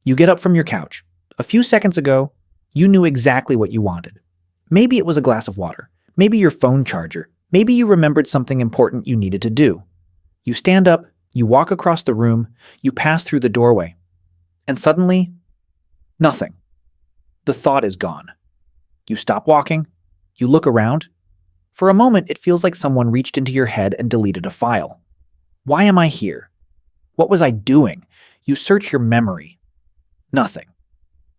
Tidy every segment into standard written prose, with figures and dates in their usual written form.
You get up from your couch. A few seconds ago, you knew exactly what you wanted. Maybe it was a glass of water. Maybe your phone charger. Maybe you remembered something important you needed to do. You stand up, you walk across the room, you pass through the doorway. And suddenly, nothing. The thought is gone. You stop walking. You look around. For a moment, it feels like someone reached into your head and deleted a file. Why am I here? What was I doing? You search your memory. Nothing.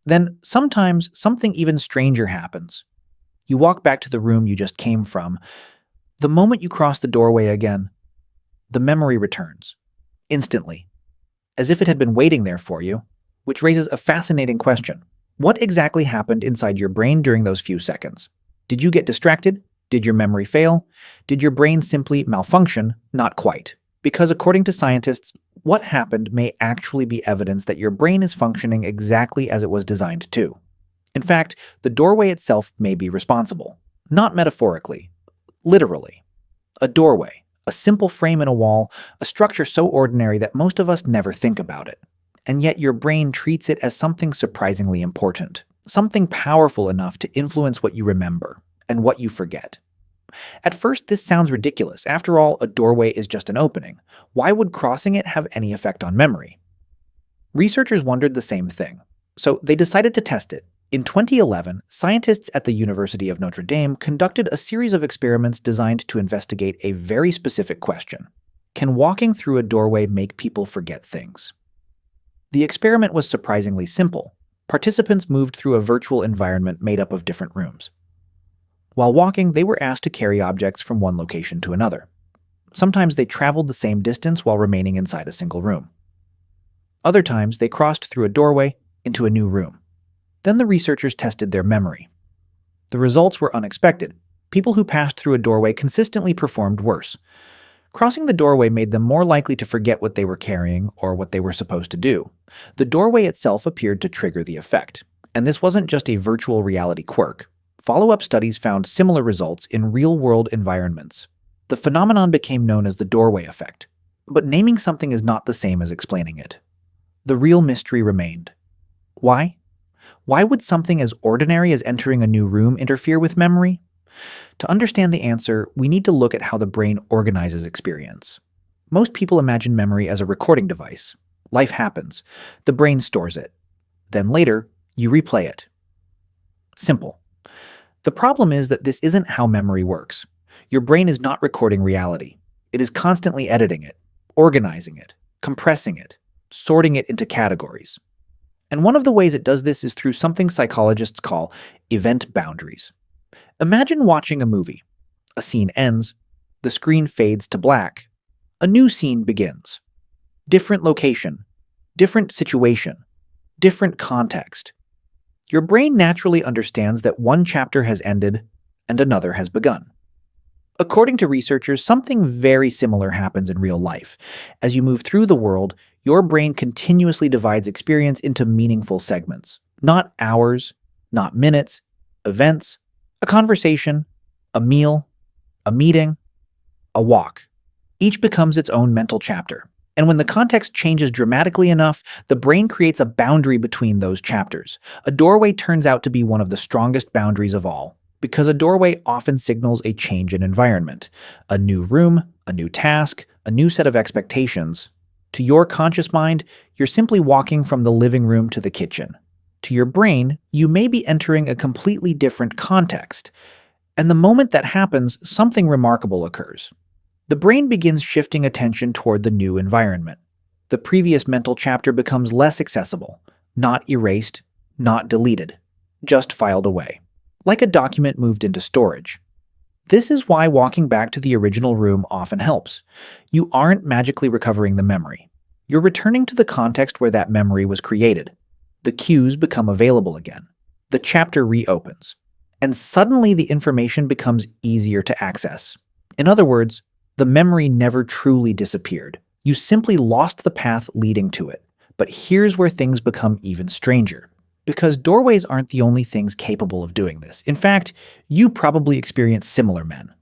Then, sometimes, something even stranger happens. You walk back to the room you just came from. The moment you cross the doorway again, the memory returns. Instantly. As if it had been waiting there for you, which raises a fascinating question. What exactly happened inside your brain during those few seconds? Did you get distracted? Did your memory fail? Did your brain simply malfunction? Not quite. Because according to scientists, what happened may actually be evidence that your brain is functioning exactly as it was designed to. In fact, the doorway itself may be responsible. Not metaphorically. Literally. A doorway, a simple frame in a wall, a structure so ordinary that most of us never think about it. And yet your brain treats it as something surprisingly important, something powerful enough to influence what you remember and what you forget. At first, this sounds ridiculous. After all, a doorway is just an opening. Why would crossing it have any effect on memory? Researchers wondered the same thing, so they decided to test it. In 2011, scientists at the University of Notre Dame conducted a series of experiments designed to investigate a very specific question. Can walking through a doorway make people forget things? The experiment was surprisingly simple. Participants moved through a virtual environment made up of different rooms. While walking, they were asked to carry objects from one location to another. Sometimes they traveled the same distance while remaining inside a single room. Other times, they crossed through a doorway into a new room. Then the researchers tested their memory. The results were unexpected. People who passed through a doorway consistently performed worse. Crossing the doorway made them more likely to forget what they were carrying or what they were supposed to do. The doorway itself appeared to trigger the effect. And this wasn't just a virtual reality quirk. Follow-up studies found similar results in real-world environments. The phenomenon became known as the doorway effect. But naming something is not the same as explaining it. The real mystery remained. Why? Why would something as ordinary as entering a new room interfere with memory? To understand the answer, we need to look at how the brain organizes experience. Most people imagine memory as a recording device. Life happens. The brain stores it. Then later, you replay it. Simple. The problem is that this isn't how memory works. Your brain is not recording reality. It is constantly editing it, organizing it, compressing it, sorting it into categories. And one of the ways it does this is through something psychologists call event boundaries. Imagine watching a movie. A scene ends, the screen fades to black. A new scene begins. Different location, different situation, different context. Your brain naturally understands that one chapter has ended and another has begun. According to researchers, something very similar happens in real life. As you move through the world, your brain continuously divides experience into meaningful segments. Not hours, not minutes, events, a conversation, a meal, a meeting, a walk. Each becomes its own mental chapter. And when the context changes dramatically enough, the brain creates a boundary between those chapters. A doorway turns out to be one of the strongest boundaries of all, because a doorway often signals a change in environment. A new room, a new task, a new set of expectations. To your conscious mind, you're simply walking from the living room to the kitchen. To your brain, you may be entering a completely different context. And the moment that happens, something remarkable occurs. The brain begins shifting attention toward the new environment. The previous mental chapter becomes less accessible, not erased, not deleted, just filed away, like a document moved into storage. This is why walking back to the original room often helps. You aren't magically recovering the memory. You're returning to the context where that memory was created. The cues become available again. The chapter reopens. And suddenly the information becomes easier to access. In other words, the memory never truly disappeared. You simply lost the path leading to it. But here's where things become even stranger. Because doorways aren't the only things capable of doing this. In fact, you probably experience similar men.